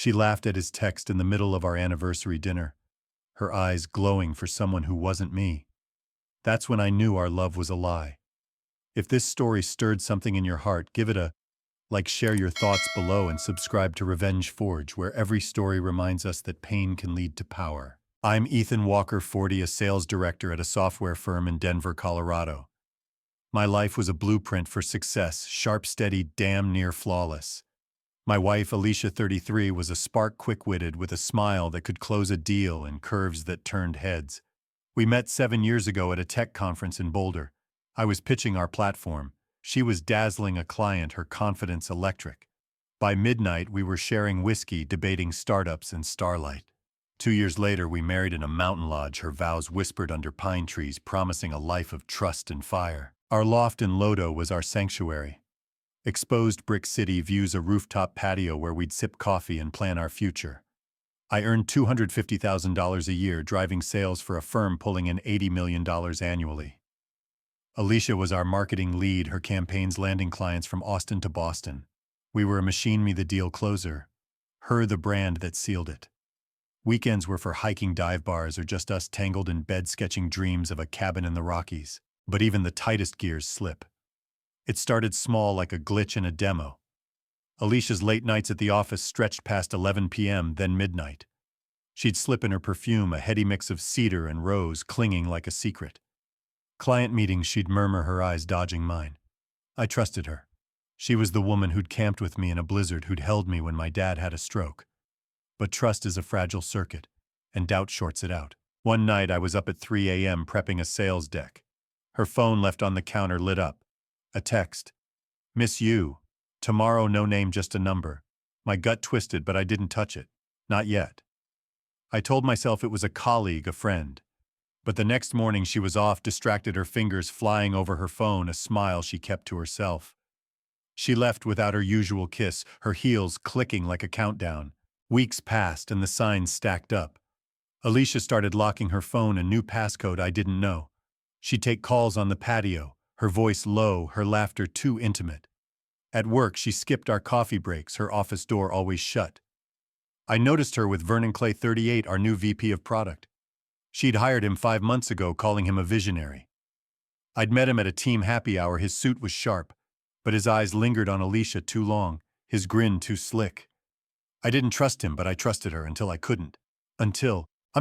She laughed at his text in the middle of our anniversary dinner, her eyes glowing for someone who wasn't me. That's when I knew our love was a lie. If this story stirred something in your heart, give it a like, share your thoughts below, and subscribe to Revenge Forge, where every story reminds us that pain can lead to power. I'm Ethan Walker, 40, a sales director at a software firm in Denver, Colorado. My life was a blueprint for success, sharp, steady, damn near flawless. My wife, Alicia, 33, was a spark, quick-witted, with a smile that could close a deal and curves that turned heads. We met 7 years ago at a tech conference in Boulder. I was pitching our platform. She was dazzling a client, her confidence electric. By midnight, we were sharing whiskey, debating startups and starlight. 2 years later, we married in a mountain lodge, her vows whispered under pine trees, promising a life of trust and fire. Our loft in Lodo was our sanctuary. Exposed brick city views, a rooftop patio where we'd sip coffee and plan our future. I earned $250,000 a year driving sales for a firm pulling in $80 million annually. Alicia was our marketing lead, her campaigns landing clients from Austin to Boston. We were a machine, me the deal closer, her the brand that sealed it. Weekends were for hiking dive bars or just us tangled in bed sketching dreams of a cabin in the Rockies. But even the tightest gears slip. It started small, like a glitch in a demo. Alicia's late nights at the office stretched past 11 p.m., then midnight. She'd slip in her perfume, a heady mix of cedar and rose, clinging like a secret. Client meetings, she'd murmur, her eyes dodging mine. I trusted her. She was the woman who'd camped with me in a blizzard, who'd held me when my dad had a stroke. But trust is a fragile circuit, and doubt shorts it out. One night I was up at 3 a.m. prepping a sales deck. Her phone left on the counter lit up. A text. Miss you. Tomorrow, no name, just a number. My gut twisted, but I didn't touch it. Not yet. I told myself it was a colleague, a friend. But the next morning she was off, distracted, her fingers flying over her phone, a smile she kept to herself. She left without her usual kiss, her heels clicking like a countdown. Weeks passed and the signs stacked up. Alicia started locking her phone, a new passcode I didn't know. She'd take calls on the patio, her voice low, her laughter too intimate. At work, she skipped our coffee breaks, her office door always shut. I noticed her with Vernon Clay, 38, our new VP of product. She'd hired him 5 months ago, calling him a visionary. I'd met him at a team happy hour. His suit was sharp, but his eyes lingered on Alicia too long, his grin too slick. I didn't trust him, but I trusted her until I couldn't. I'm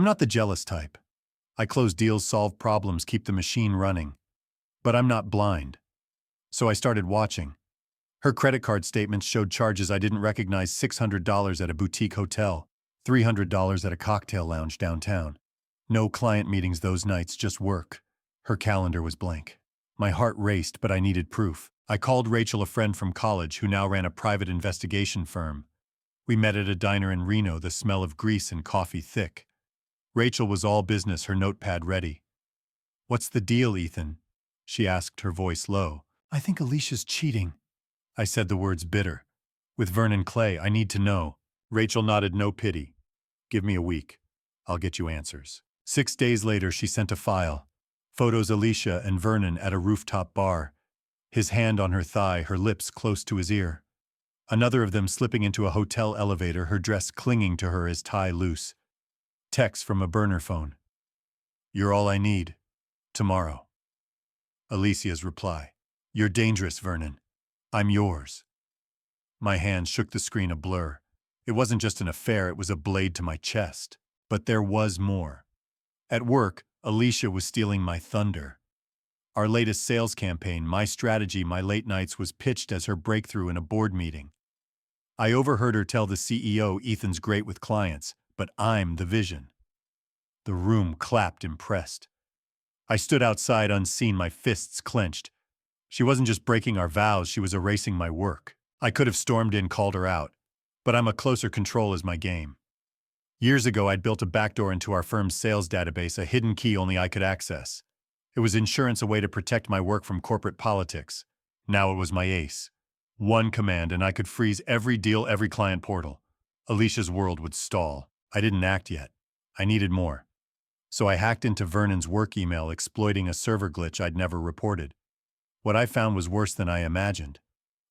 not the jealous type. I close deals, solve problems, keep the machine running. But I'm not blind. So I started watching. Her credit card statements showed charges I didn't recognize: $600 at a boutique hotel, $300 at a cocktail lounge downtown. No client meetings those nights, just work. Her calendar was blank. My heart raced, but I needed proof. I called Rachel, a friend from college who now ran a private investigation firm. We met at a diner in Reno, the smell of grease and coffee thick. Rachel was all business, her notepad ready. What's the deal, Ethan? She asked, her voice low. I think Alicia's cheating. I said the words bitter. With Vernon Clay, I need to know. Rachel nodded, no pity. Give me a week. I'll get you answers. 6 days later, she sent a file. Photos Alicia and Vernon at a rooftop bar. His hand on her thigh, her lips close to his ear. Another of them slipping into a hotel elevator, her dress clinging to her, his tie loose. Text from a burner phone. You're all I need. Tomorrow. Alicia's reply. You're dangerous, Vernon. I'm yours. My hand shook the screen, a blur. It wasn't just an affair, it was a blade to my chest. But there was more. At work, Alicia was stealing my thunder. Our latest sales campaign, my strategy, my late nights, was pitched as her breakthrough in a board meeting. I overheard her tell the CEO, Ethan's great with clients, but I'm the vision. The room clapped, impressed. I stood outside unseen, my fists clenched. She wasn't just breaking our vows, she was erasing my work. I could have stormed in, called her out. But I'm a closer control is my game. Years ago, I'd built a backdoor into our firm's sales database, a hidden key only I could access. It was insurance, a way to protect my work from corporate politics. Now it was my ace. One command and I could freeze every deal, every client portal. Alicia's world would stall. I didn't act yet. I needed more. So I hacked into Vernon's work email, exploiting a server glitch I'd never reported. What I found was worse than I imagined.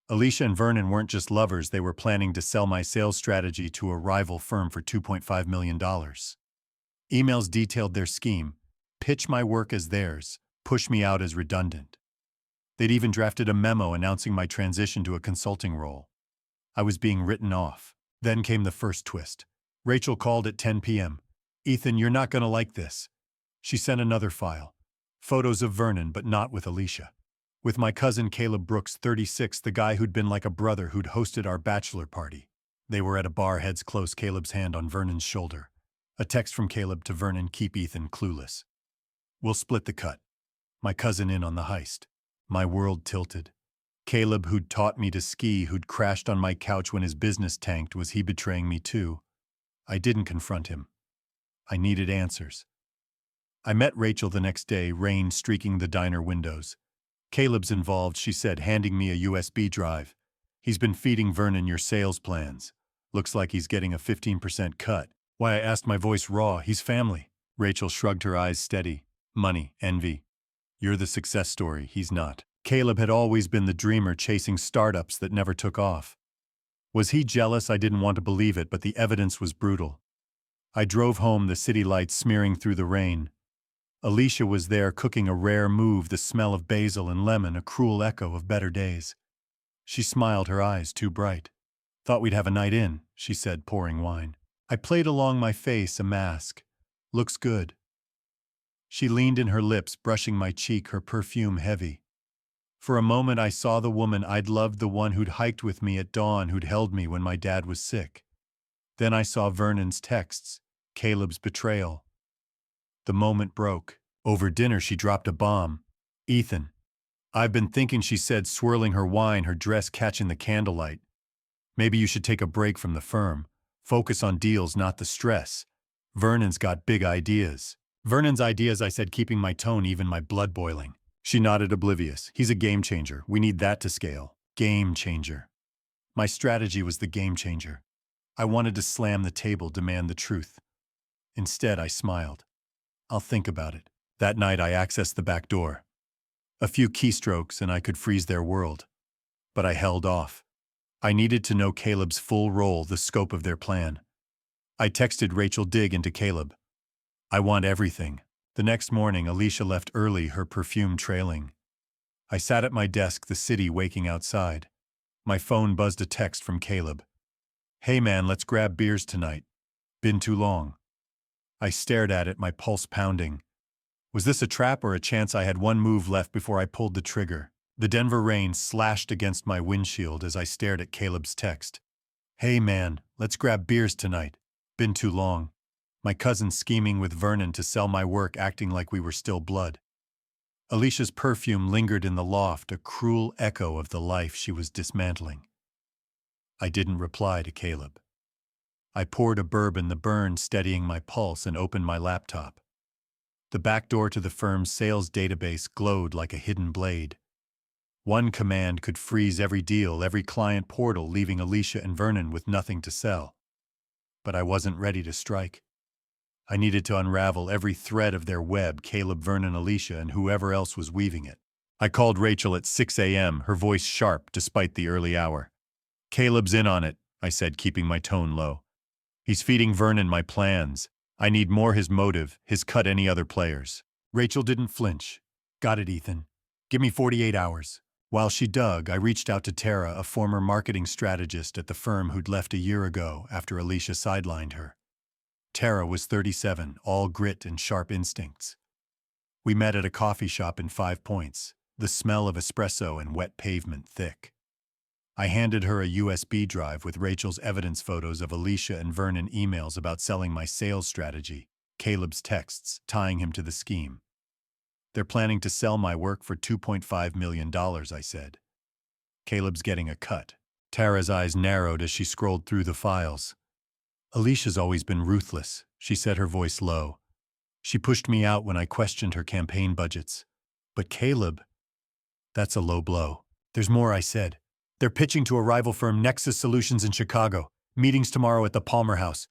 Alicia and Vernon weren't just lovers, they were planning to sell my sales strategy to a rival firm for $2.5 million. Emails detailed their scheme: pitch my work as theirs, push me out as redundant. They'd even drafted a memo announcing my transition to a consulting role. I was being written off. Then came the first twist. Rachel called at 10 p.m. "Ethan, you're not going to like this." She sent another file. Photos of Vernon, but not with Alicia. With my cousin Caleb Brooks, 36, the guy who'd been like a brother who'd hosted our bachelor party. They were at a bar, heads close, Caleb's hand on Vernon's shoulder. A text from Caleb to Vernon: "Keep Ethan clueless. We'll split the cut." My cousin in on the heist. My world tilted. Caleb, who'd taught me to ski, who'd crashed on my couch when his business tanked, was he betraying me too? I didn't confront him. I needed answers. I met Rachel the next day, rain streaking the diner windows. "Caleb's involved," she said, handing me a USB drive. "He's been feeding Vernon your sales plans. Looks like he's getting a 15% cut." Why, I asked, my voice raw. "He's family." Rachel shrugged, her eyes steady. "Money, envy. You're the success story, he's not." Caleb had always been the dreamer chasing startups that never took off. Was he jealous? I didn't want to believe it, but the evidence was brutal. I drove home, the city lights smearing through the rain. Alicia was there cooking a rare move, the smell of basil and lemon, a cruel echo of better days. She smiled, her eyes too bright. "Thought we'd have a night in," she said, pouring wine. I played along, my face a mask. "Looks good." She leaned in, her lips brushing my cheek, her perfume heavy. For a moment I saw the woman I'd loved, the one who'd hiked with me at dawn, who'd held me when my dad was sick. Then I saw Vernon's texts, Caleb's betrayal. The moment broke. Over dinner she dropped a bomb. "Ethan, I've been thinking," she said, swirling her wine, her dress catching the candlelight. "Maybe you should take a break from the firm. Focus on deals, not the stress. Vernon's got big ideas." "Vernon's ideas," I said, keeping my tone even, my blood boiling. She nodded, oblivious. "He's a game changer. We need that to scale." Game changer. My strategy was the game changer. I wanted to slam the table, demand the truth. Instead, I smiled. "I'll think about it." That night I accessed the back door. A few keystrokes and I could freeze their world. But I held off. I needed to know Caleb's full role, the scope of their plan. I texted Rachel, "Dig into Caleb. I want everything." The next morning, Alicia left early, her perfume trailing. I sat at my desk, the city waking outside. My phone buzzed, a text from Caleb. "Hey man, let's grab beers tonight. Been too long." I stared at it, my pulse pounding. Was this a trap or a chance? I had one move left before I pulled the trigger. The Denver rain slashed against my windshield as I stared at Caleb's text. "Hey man, let's grab beers tonight. Been too long." My cousin scheming with Vernon to sell my work, acting like we were still blood. Alicia's perfume lingered in the loft, a cruel echo of the life she was dismantling. I didn't reply to Caleb. I poured a bourbon, the burn steadying my pulse, and opened my laptop. The back door to the firm's sales database glowed like a hidden blade. One command could freeze every deal, every client portal, leaving Alicia and Vernon with nothing to sell. But I wasn't ready to strike. I needed to unravel every thread of their web, Caleb, Vernon, Alicia, and whoever else was weaving it. I called Rachel at 6 a.m., her voice sharp despite the early hour. "Caleb's in on it," I said, keeping my tone low. "He's feeding Vernon my plans. I need more his motive, his cut, any other players." Rachel didn't flinch. "Got it, Ethan. Give me 48 hours. While she dug, I reached out to Tara, a former marketing strategist at the firm who'd left a year ago after Alicia sidelined her. Tara was 37, all grit and sharp instincts. We met at a coffee shop in 5 Points, the smell of espresso and wet pavement thick. I handed her a USB drive with Rachel's evidence, photos of Alicia and Vernon, emails about selling my sales strategy, Caleb's texts tying him to the scheme. "They're planning to sell my work for $2.5 million, I said. "Caleb's getting a cut." Tara's eyes narrowed as she scrolled through the files. "Alicia's always been ruthless," she said, her voice low. "She pushed me out when I questioned her campaign budgets. But Caleb, that's a low blow." "There's more," I said. "They're pitching to a rival firm, Nexus Solutions in Chicago. Meetings tomorrow at the Palmer House.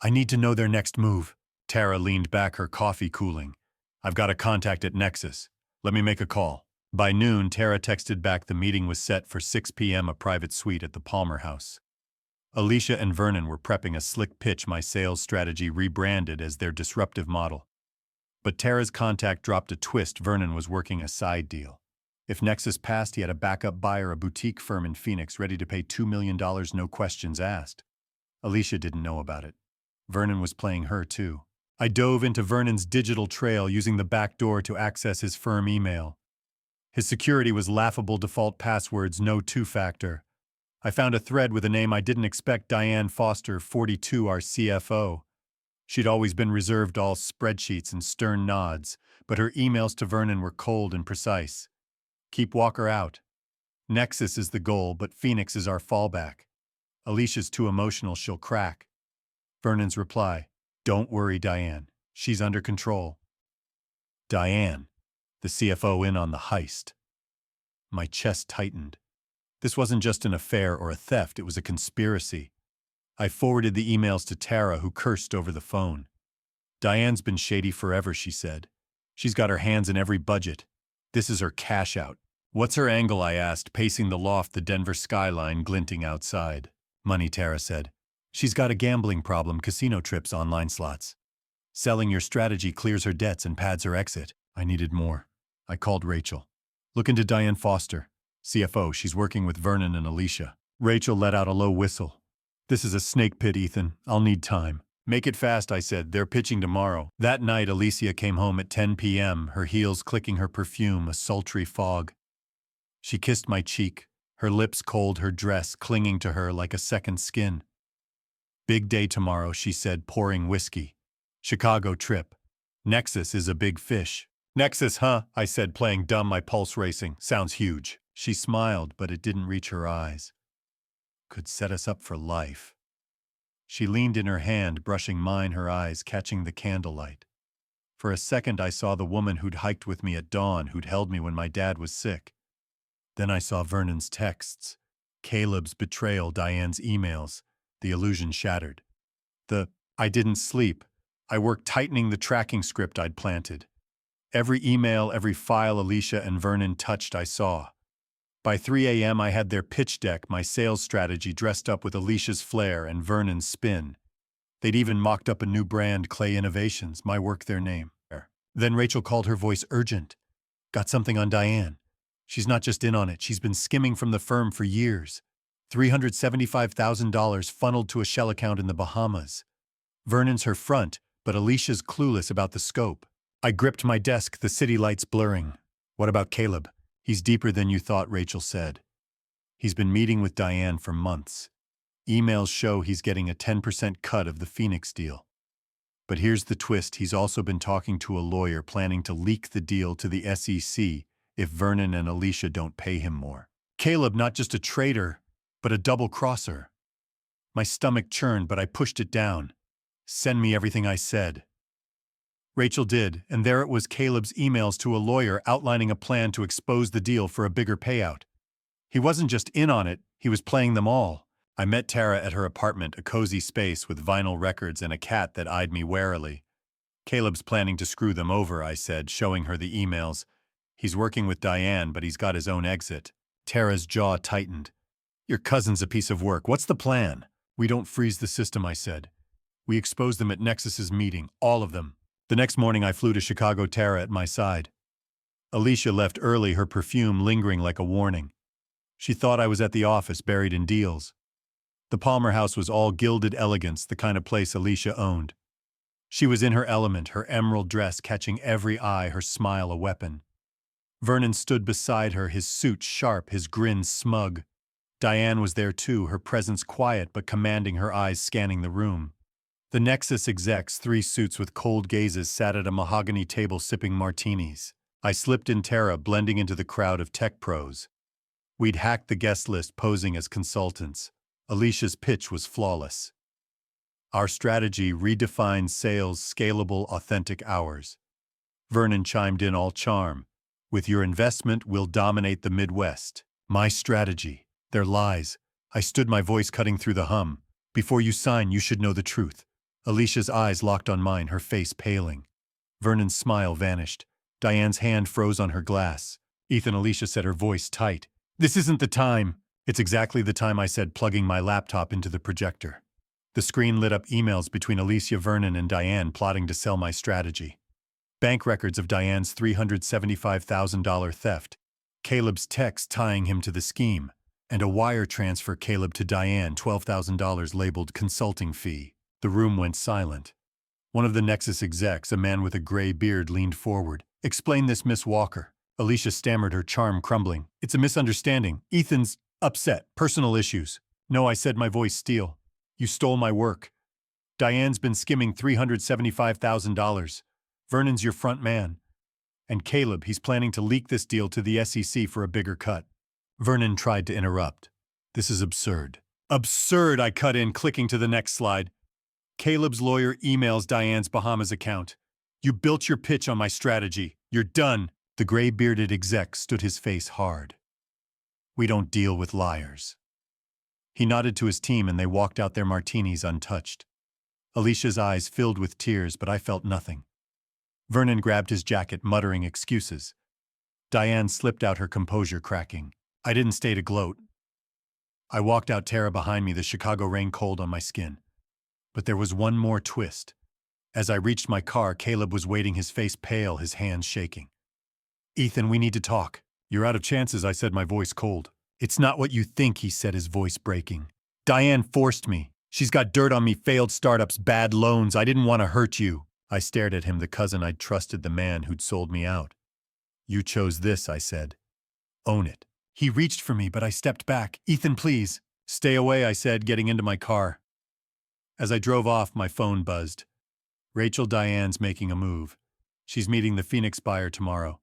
I need to know their next move." Tara leaned back, her coffee cooling. "I've got a contact at Nexus. Let me make a call." By noon, Tara texted back the meeting was set for 6 p.m. a private suite at the Palmer House. Alicia and Vernon were prepping a slick pitch my sales strategy rebranded as their disruptive model. But Tara's contact dropped a twist. Vernon was working a side deal. If Nexus passed, he had a backup buyer, a boutique firm in Phoenix, ready to pay $2 million, no questions asked. Alicia didn't know about it. Vernon was playing her too. I dove into Vernon's digital trail using the back door to access his firm email. His security was laughable default passwords, no two-factor. I found a thread with a name I didn't expect, Diane Foster, 42, our CFO. She'd always been reserved, all spreadsheets and stern nods, but her emails to Vernon were cold and precise. Keep Walker out. Nexus is the goal, but Phoenix is our fallback. Alicia's too emotional, she'll crack. Vernon's reply, don't worry, Diane. She's under control. Diane, the CFO, in on the heist. My chest tightened. This wasn't just an affair or a theft, it was a conspiracy. I forwarded the emails to Tara, who cursed over the phone. Diane's been shady forever, she said. She's got her hands in every budget. This is her cash out. What's her angle, I asked, pacing the loft, the Denver skyline glinting outside. Money, Tara said. She's got a gambling problem, casino trips, online slots. Selling your strategy clears her debts and pads her exit. I needed more. I called Rachel. Look into Diane Foster, CFO. She's working with Vernon and Alicia. Rachel let out a low whistle. This is a snake pit, Ethan. I'll need time. Make it fast, I said. They're pitching tomorrow. That night, Alicia came home at 10 p.m., her heels clicking, her perfume, a sultry fog. She kissed my cheek, her lips cold, her dress clinging to her like a second skin. Big day tomorrow, she said, pouring whiskey. Chicago trip. Nexus is a big fish. Nexus, huh? I said, playing dumb, my pulse racing. Sounds huge. She smiled, but it didn't reach her eyes. Could set us up for life. She leaned in her hand, brushing mine, her eyes catching the candlelight. For a second I saw the woman who'd hiked with me at dawn, who'd held me when my dad was sick. Then I saw Vernon's texts, Caleb's betrayal, Diane's emails. The illusion shattered. I didn't sleep. I worked tightening the tracking script I'd planted. Every email, every file Alicia and Vernon touched, I saw. By 3 a.m. I had their pitch deck, my sales strategy dressed up with Alicia's flair and Vernon's spin. They'd even mocked up a new brand, Clay Innovations, my work, their name. Then Rachel called, her voice urgent. Got something on Diane. She's not just in on it, she's been skimming from the firm for years. $375,000 funneled to a shell account in the Bahamas. Vernon's her front, but Alicia's clueless about the scope. I gripped my desk, the city lights blurring. What about Caleb? He's deeper than you thought, Rachel said. He's been meeting with Diane for months. Emails show he's getting a 10% cut of the Phoenix deal. But here's the twist, he's also been talking to a lawyer planning to leak the deal to the SEC if Vernon and Alicia don't pay him more. Caleb, not just a traitor, but a double-crosser. My stomach churned, but I pushed it down. Send me everything, I said. Rachel did, and there it was, Caleb's emails to a lawyer outlining a plan to expose the deal for a bigger payout. He wasn't just in on it, he was playing them all. I met Tara at her apartment, a cozy space with vinyl records and a cat that eyed me warily. Caleb's planning to screw them over, I said, showing her the emails. He's working with Diane, but he's got his own exit. Tara's jaw tightened. Your cousin's a piece of work. What's the plan? We don't freeze the system, I said. We expose them at Nexus's meeting, all of them. The next morning I flew to Chicago, Tara at my side. Alicia left early, her perfume lingering like a warning. She thought I was at the office, buried in deals. The Palmer House was all gilded elegance, the kind of place Alicia owned. She was in her element, her emerald dress catching every eye, her smile a weapon. Vernon stood beside her, his suit sharp, his grin smug. Diane was there too, her presence quiet but commanding, her eyes scanning the room. The Nexus execs, 3 suits with cold gazes, sat at a mahogany table sipping martinis. I slipped in Tara, blending into the crowd of tech pros. We'd hacked the guest list, posing as consultants. Alicia's pitch was flawless. Our strategy redefined sales, scalable, authentic hours. Vernon chimed in, all charm. With your investment, we'll dominate the Midwest. My strategy. Their lies. I stood, my voice cutting through the hum. Before you sign, you should know the truth. Alicia's eyes locked on mine, her face paling. Vernon's smile vanished. Diane's hand froze on her glass. Ethan, Alicia said, her voice tight. This isn't the time. It's exactly the time, I said, plugging my laptop into the projector. The screen lit up emails between Alicia, Vernon, and Diane plotting to sell my strategy. Bank records of Diane's $375,000 theft, Caleb's text tying him to the scheme, and a wire transfer Caleb to Diane, $12,000 labeled consulting fee. The room went silent. One of the Nexus execs, a man with a gray beard, leaned forward. Explain this, Miss Walker. Alicia stammered, her charm crumbling. It's a misunderstanding. Ethan's upset. Personal issues. No, I said, my voice steel. You stole my work. Diane's been skimming $375,000. Vernon's your front man. And Caleb, he's planning to leak this deal to the SEC for a bigger cut. Vernon tried to interrupt. This is absurd. Absurd, I cut in, clicking to the next slide. Caleb's lawyer emails Diane's Bahamas account. You built your pitch on my strategy. You're done. The gray-bearded exec stood his face hard. We don't deal with liars. He nodded to his team and they walked out their martinis untouched. Alicia's eyes filled with tears, but I felt nothing. Vernon grabbed his jacket, muttering excuses. Diane slipped out, her composure cracking. I didn't stay to gloat. I walked out, Tara behind me, the Chicago rain cold on my skin. But there was one more twist. As I reached my car, Caleb was waiting, his face pale, his hands shaking. Ethan, we need to talk. You're out of chances, I said, my voice cold. It's not what you think, he said, his voice breaking. Diane forced me. She's got dirt on me, failed startups, bad loans. I didn't want to hurt you. I stared at him, the cousin I'd trusted, the man who'd sold me out. You chose this, I said. Own it. He reached for me, but I stepped back. Ethan, please. Stay away, I said, getting into my car. As I drove off, my phone buzzed. Rachel, Diane's making a move. She's meeting the Phoenix buyer tomorrow.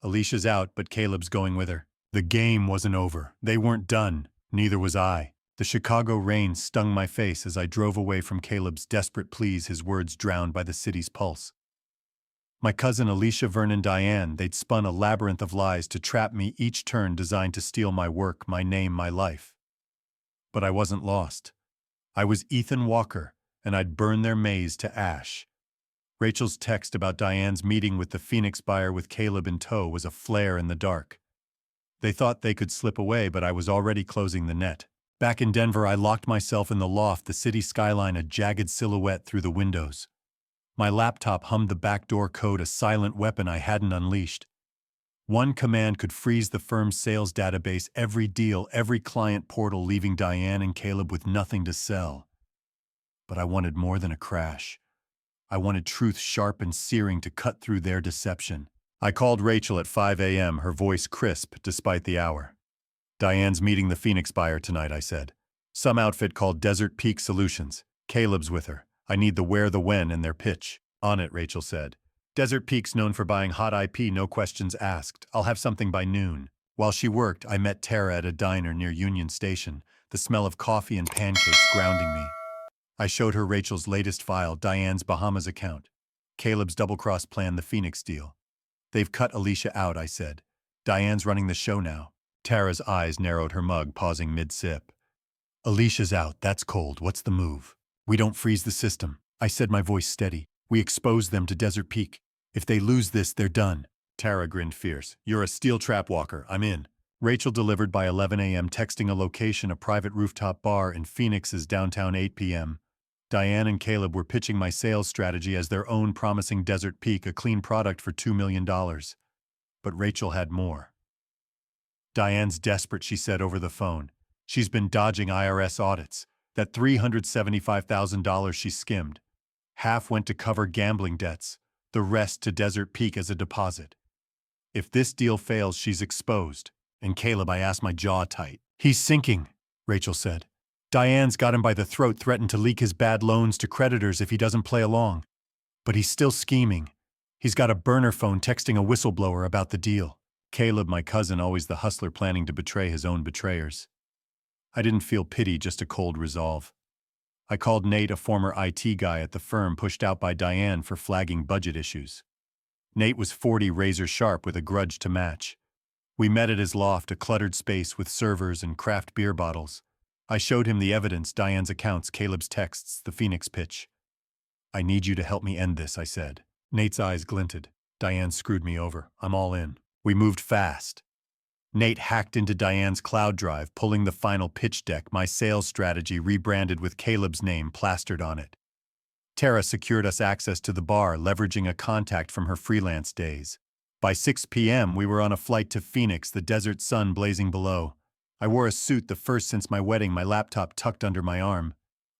Alicia's out, but Caleb's going with her. The game wasn't over. They weren't done. Neither was I. The Chicago rain stung my face as I drove away from Caleb's desperate pleas, his words drowned by the city's pulse. My cousin, Alicia, Vernon, Diane, they'd spun a labyrinth of lies to trap me, each turn designed to steal my work, my name, my life. But I wasn't lost. I was Ethan Walker, and I'd burn their maze to ash. Rachel's text about Diane's meeting with the Phoenix buyer with Caleb in tow was a flare in the dark. They thought they could slip away, but I was already closing the net. Back in Denver, I locked myself in the loft, the city skyline a jagged silhouette through the windows. My laptop hummed the backdoor code, a silent weapon I hadn't unleashed. One command could freeze the firm's sales database, every deal, every client portal, leaving Diane and Caleb with nothing to sell. But I wanted more than a crash. I wanted truth sharp and searing to cut through their deception. I called Rachel at 5 a.m., her voice crisp despite the hour. Diane's meeting the Phoenix buyer tonight, I said. Some outfit called Desert Peak Solutions. Caleb's with her. I need the where, the when, and their pitch. On it, Rachel said. Desert Peak's known for buying hot IP, no questions asked. I'll have something by noon. While she worked, I met Tara at a diner near Union Station, the smell of coffee and pancakes grounding me. I showed her Rachel's latest file, Diane's Bahamas account. Caleb's double-cross plan, the Phoenix deal. They've cut Alicia out, I said. Diane's running the show now. Tara's eyes narrowed, her mug pausing mid-sip. Alicia's out, that's cold. What's the move? We don't freeze the system, I said, my voice steady. We expose them to Desert Peak. If they lose this, they're done. Tara grinned fierce. You're a steel trap, Walker. I'm in. Rachel delivered by 11 a.m., texting a location, a private rooftop bar in Phoenix's downtown 8 p.m. Diane and Caleb were pitching my sales strategy as their own, promising Desert Peak a clean product for $2 million. But Rachel had more. Diane's desperate, she said over the phone. She's been dodging IRS audits. That $375,000 she skimmed. Half went to cover gambling debts, the rest to Desert Peak as a deposit. If this deal fails, she's exposed. And Caleb, I asked, my jaw tight. He's sinking, Rachel said. Diane's got him by the throat, threatened to leak his bad loans to creditors if he doesn't play along. But he's still scheming. He's got a burner phone texting a whistleblower about the deal. Caleb, my cousin, always the hustler planning to betray his own betrayers. I didn't feel pity, just a cold resolve. I called Nate, a former IT guy at the firm pushed out by Diane for flagging budget issues. Nate was 40, razor sharp, with a grudge to match. We met at his loft, a cluttered space with servers and craft beer bottles. I showed him the evidence, Diane's accounts, Caleb's texts, the Phoenix pitch. I need you to help me end this, I said. Nate's eyes glinted. Diane screwed me over. I'm all in. We moved fast. Nate hacked into Diane's cloud drive, pulling the final pitch deck, my sales strategy rebranded with Caleb's name plastered on it. Tara secured us access to the bar, leveraging a contact from her freelance days. By 6 p.m., we were on a flight to Phoenix, the desert sun blazing below. I wore a suit, the first since my wedding, my laptop tucked under my arm.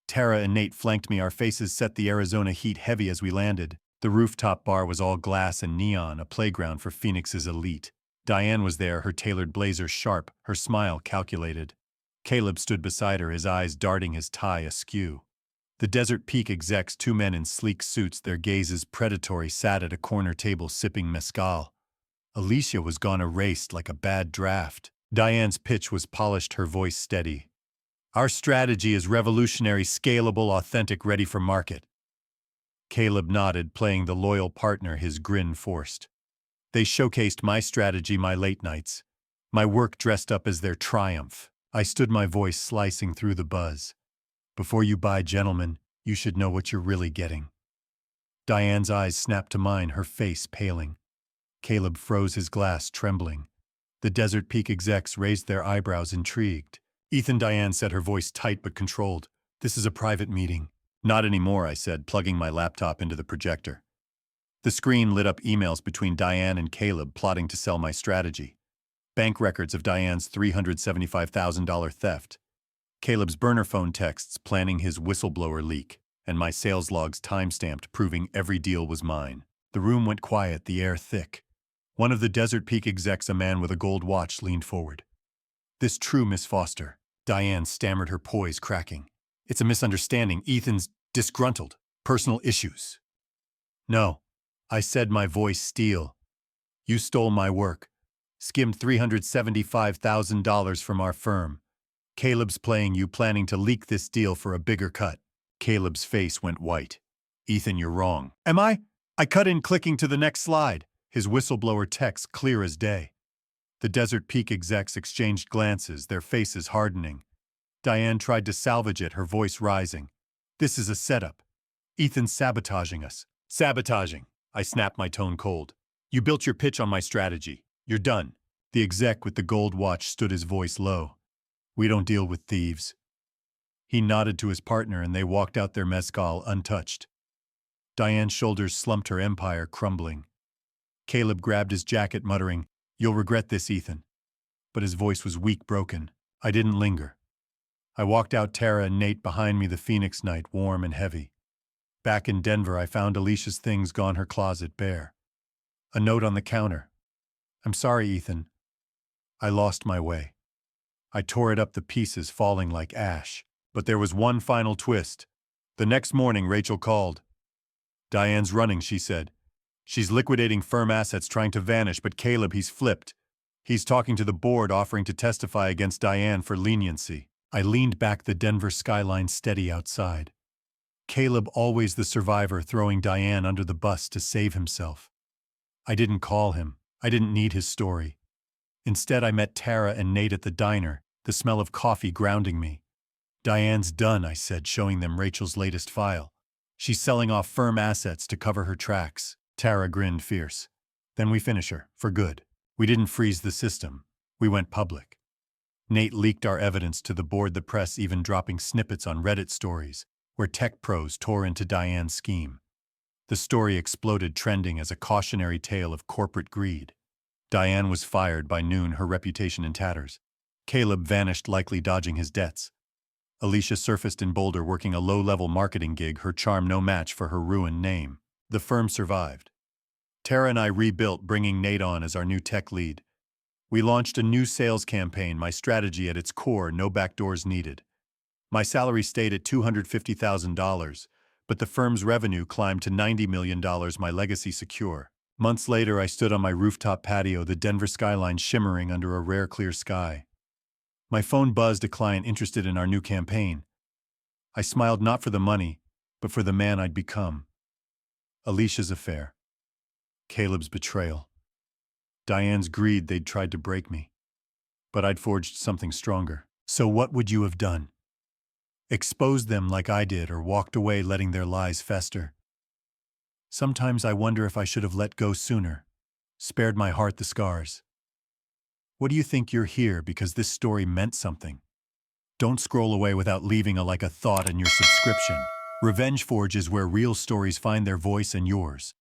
Tara and Nate flanked me, our faces set the Arizona heat heavy as we landed. The rooftop bar was all glass and neon, a playground for Phoenix's elite. Diane was there, her tailored blazer sharp, her smile calculated. Caleb stood beside her, his eyes darting, his tie askew. The Desert Peak execs, two men in sleek suits, their gazes predatory, sat at a corner table sipping mezcal. Alicia was gone erased like a bad draft. Diane's pitch was polished, her voice steady. Our strategy is revolutionary, scalable, authentic, ready for market. Caleb nodded, playing the loyal partner, his grin forced. They showcased my strategy, my late nights. My work dressed up as their triumph. I stood, my voice slicing through the buzz. Before you buy, gentlemen, you should know what you're really getting. Diane's eyes snapped to mine, her face paling. Caleb froze, his glass trembling. The Desert Peak execs raised their eyebrows, intrigued. Ethan, Diane said, her voice tight but controlled. This is a private meeting. Not anymore, I said, plugging my laptop into the projector. The screen lit up emails between Diane and Caleb plotting to sell my strategy. Bank records of Diane's $375,000 theft. Caleb's burner phone texts planning his whistleblower leak, and my sales logs time-stamped proving every deal was mine. The room went quiet, the air thick. One of the Desert Peak execs, a man with a gold watch, leaned forward. This true, Miss Foster? Diane stammered, her poise cracking. It's a misunderstanding. Ethan's disgruntled. Personal issues. No, I said, my voice steel. You stole my work. Skimmed $375,000 from our firm. Caleb's playing you, planning to leak this deal for a bigger cut. Caleb's face went white. Ethan, you're wrong. Am I? I cut in, clicking to the next slide, his whistleblower text clear as day. The Desert Peak execs exchanged glances, their faces hardening. Diane tried to salvage it, her voice rising. This is a setup. Ethan's sabotaging us. Sabotaging. I snapped, my tone cold. You built your pitch on my strategy. You're done. The exec with the gold watch stood, his voice low. We don't deal with thieves. He nodded to his partner and they walked out, their mezcal untouched. Diane's shoulders slumped, her empire crumbling. Caleb grabbed his jacket, muttering, You'll regret this, Ethan. But his voice was weak, broken. I didn't linger. I walked out, Tara and Nate behind me, the Phoenix night warm and heavy. Back in Denver, I found Alicia's things gone, her closet bare. A note on the counter. I'm sorry, Ethan. I lost my way. I tore it up, the pieces falling like ash. But there was one final twist. The next morning, Rachel called. Diane's running, she said. She's liquidating firm assets, trying to vanish, but Caleb, he's flipped. He's talking to the board, offering to testify against Diane for leniency. I leaned back, the Denver skyline steady outside. Caleb, always the survivor, throwing Diane under the bus to save himself. I didn't call him. I didn't need his story. Instead, I met Tara and Nate at the diner, the smell of coffee grounding me. Diane's done, I said, showing them Rachel's latest file. She's selling off firm assets to cover her tracks. Tara grinned fierce. Then we finish her, for good. We didn't freeze the system. We went public. Nate leaked our evidence to the board, the press even dropping snippets on Reddit stories, where tech pros tore into Diane's scheme. The story exploded, trending as a cautionary tale of corporate greed. Diane was fired by noon, her reputation in tatters. Caleb vanished, likely dodging his debts. Alicia surfaced in Boulder, working a low-level marketing gig, her charm no match for her ruined name. The firm survived. Tara and I rebuilt, bringing Nate on as our new tech lead. We launched a new sales campaign, my strategy at its core, no backdoors needed. My salary stayed at $250,000, but the firm's revenue climbed to $90 million, my legacy secure. Months later, I stood on my rooftop patio, the Denver skyline shimmering under a rare clear sky. My phone buzzed, a client interested in our new campaign. I smiled, not for the money, but for the man I'd become. Alicia's affair. Caleb's betrayal. Diane's greed, they'd tried to break me. But I'd forged something stronger. So what would you have done? Exposed them like I did, or walked away letting their lies fester? Sometimes I wonder if I should have let go sooner, spared my heart the scars. What do you think? You're here because this story meant something. Don't scroll away without leaving a thought and your subscription. Revenge Forge is where real stories find their voice and yours.